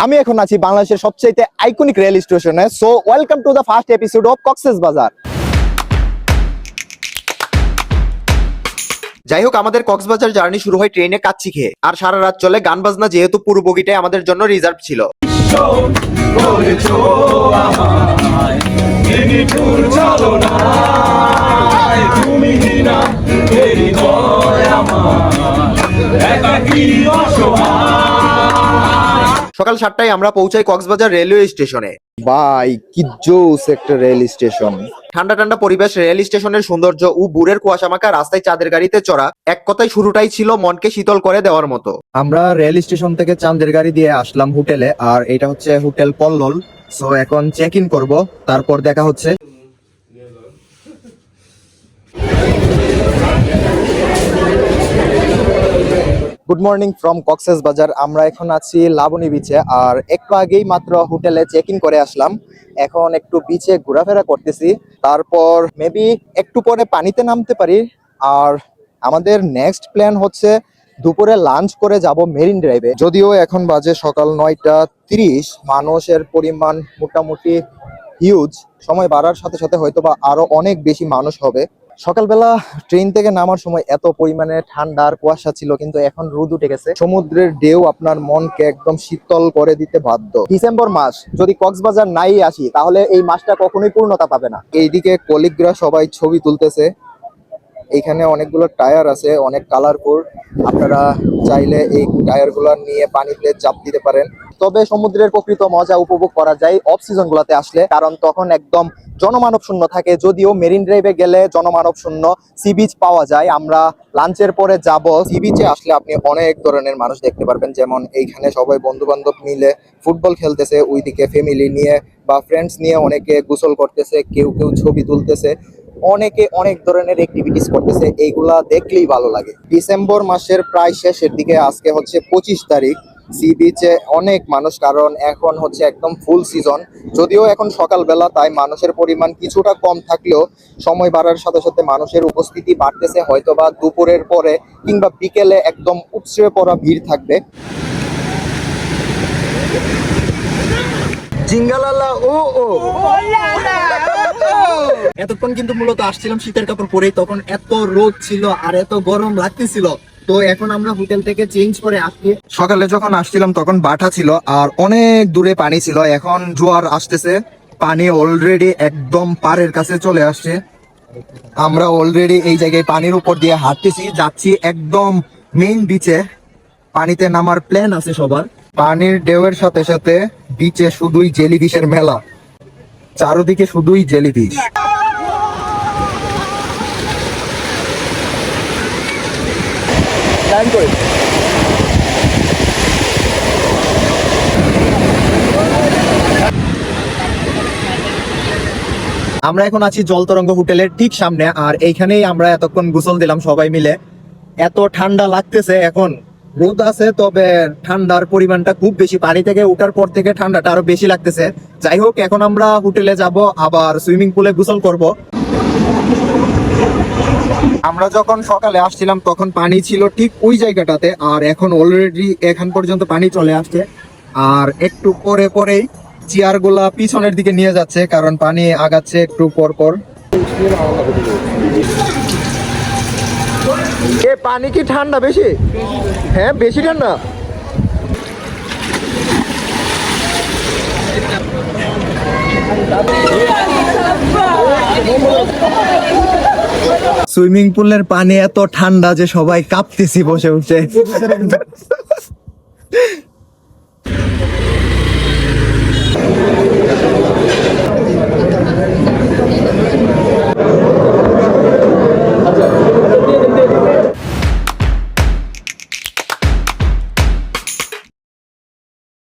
আমি এখন আছি বাংলাদেশের সবচেয়ে আইকনিক রেল স্টেশনে। So welcome to the first episode of Cox's Bazar. যাই হোক, আমাদের কক্সবাজার জার্নি শুরু হয় ট্রেনে কাচ্চি খেয়ে, আর সারা রাত চলে গান বাজনা, যেহেতু পুরো বগিটাই আমাদের জন্য রিজার্ভ ছিল। সকাল 7টায় আমরা পৌঁছাই কক্সবাজার রেলওয়ে স্টেশনে। ভাই কি জোস একটা রেল স্টেশন! ঠান্ডা ঠান্ডা পরিবেশ, রেল স্টেশনের সৌন্দর্য ও বুড়ের কুয়াশা মাখা রাস্তায় চাঁদের গাড়িতে চড়া, এক কথায় শুরুটাই ছিল মনকে শীতল করে দেওয়ার মতো। আমরা রেল স্টেশন থেকে চাঁদের গাড়ি দিয়ে আসলাম হোটেলে, আর এটা হচ্ছে হোটেল পল্লল। সো এখন চেক ইন করবো, তারপর দেখা হচ্ছে। Good morning from Cox's Bazar. আমরা এখন আছি লাবণী বিচে, আর একটু আগেই মাত্র হোটেলে চেক ইন করে আসলাম। এখন একটু বিচে ঘোরাফেরা করতেছি, তারপর মেবি একটু পরে পানিতে নামতে পারি। আর আমাদের নেক্সট প্ল্যান হচ্ছে দুপুরে লাঞ্চ করে যাব মেরিন ড্রাইভে। যদিও এখন বাজে সকাল 9:30, মানুষের পরিমাণ মোটামুটি হিউজ। সময় বাড়ার সাথে সাথে হয়তোবা আরো অনেক বেশি মানুষ হবে। সকালবেলা ট্রেন থেকে নামার সময় এত পরিমাণে ঠান্ডা আর কুয়াশা ছিল, কিন্তু এখন রোদ উঠে গেছে। সমুদ্রের ঢেউ আপনার মনকে একদম শীতল করে দিতে বাধ্য। ডিসেম্বর মাস যদি কক্সবাজার নাই আসি, তাহলে এই মাসটা কখনোই পূর্ণতা পাবে না। এইদিকে কলিগরা সবাই ছবি তুলতেছে। এইখানে অনেকগুলো টায়ার আছে, অনেক কালারফুল। আপনারা চাইলে এই টায়ারগুলো নিয়ে পানিতে চাপ দিতে পারেন। তবে সমুদ্রের প্রকৃত মজা উপভোগ করা যায় অফ সিজন গুলাতে আসলে, কারণ তখন একদম জনমানব শূন্য থাকে। যদিও মেরিন ড্রাইভে গেলে জনমানব শূন্য সি বিচ পাওয়া যায়। আমরা লাঞ্চের পরে যাব সি বিচে। আসলে আপনি অনেক ধরনের মানুষ দেখতে পারবেন, যেমন এইখানে সবাই বন্ধু বান্ধব মিলে ফুটবল খেলতেছে, ওইদিকে ফ্যামিলি নিয়ে বা ফ্রেন্ডস নিয়ে অনেকে গোসল করতেছে, কেউ কেউ ছবি তুলতেছে, অনেকে অনেক ধরনের অ্যাক্টিভিটিস করতেছে। এইগুলা দেখলেই ভালো লাগে। ডিসেম্বর মাসের প্রায় শেষের দিকে, আজকে হচ্ছে 25 তারিখ। সি বিচে অনেক মানুষ, কারণ এখন হচ্ছে একদম ফুল সিজন। যদিও এখন সকালবেলা, তাই মানুষের পরিমাণ কিছুটা কম থাকলেও সময় বাড়ার সাথে সাথে মানুষের উপস্থিতি বাড়তেছে। হয়তোবা দুপুরের পরে কিংবা বিকেলে একদম উপচে পড়া ভিড় থাকবে। জিঙ্গালালা ও ও এতক্ষণ কিন্তু মূলত আসছিলাম শীতের কাপড় পরেই, তখন এত রোদ ছিল আর এত গরম লাগতেছিল। তো এখন আমরা হোটেল থেকে চেঞ্জ করে আসছি। সকালে যখন আসছিলাম তখন বাটা ছিল আর অনেক দূরে পানি ছিল। এখন জোয়ার আসতেছে, পানি অলরেডি একদম পাড়ের কাছে চলে আসছে। আমরা অলরেডি এই জায়গায় পানির উপর দিয়ে হাঁটতেছি, যাচ্ছি একদম মেইন বিচে। পানিতে নামার প্ল্যান আছে সবার। পানির ঢেউয়ের সাথে সাথে বিচে শুধুই জেলিফিশের মেলা, চারদিকে শুধুই জেলিফিশ। আমরা এখন আছি জলতরঙ্গ হোটেলের ঠিক সামনে, আর এইখানেই আমরা এতক্ষণ গোসল দিলাম সবাই মিলে। এত ঠান্ডা লাগতেছে, এখন রোদ আছে তবে ঠান্ডার পরিমাণটা খুব বেশি। পানি থেকে ওঠার পর থেকে ঠান্ডাটা আরো বেশি লাগতেছে। যাই হোক, এখন আমরা হোটেলে যাব, আবার সুইমিং পুলে গোসল করব। আমরা যখন সকালে আসছিলাম তখন পানি ছিল ঠিক ওই জায়গাটাতে, আর এখন অলরেডি এখান পর্যন্ত পানি চলে আসছে। আর একটু পরে পরেই চেয়ার গুলা পিছনের দিকে নিয়ে যাচ্ছে, কারণ পানি আগাচ্ছে একটু পর পর। এ পানি কি ঠান্ডা বেশি? হ্যাঁ, বেশি ঠান্ডা। সুইমিং পুলের পানি এত ঠান্ডা যে সবাই কাঁপতেছি বসে বসে।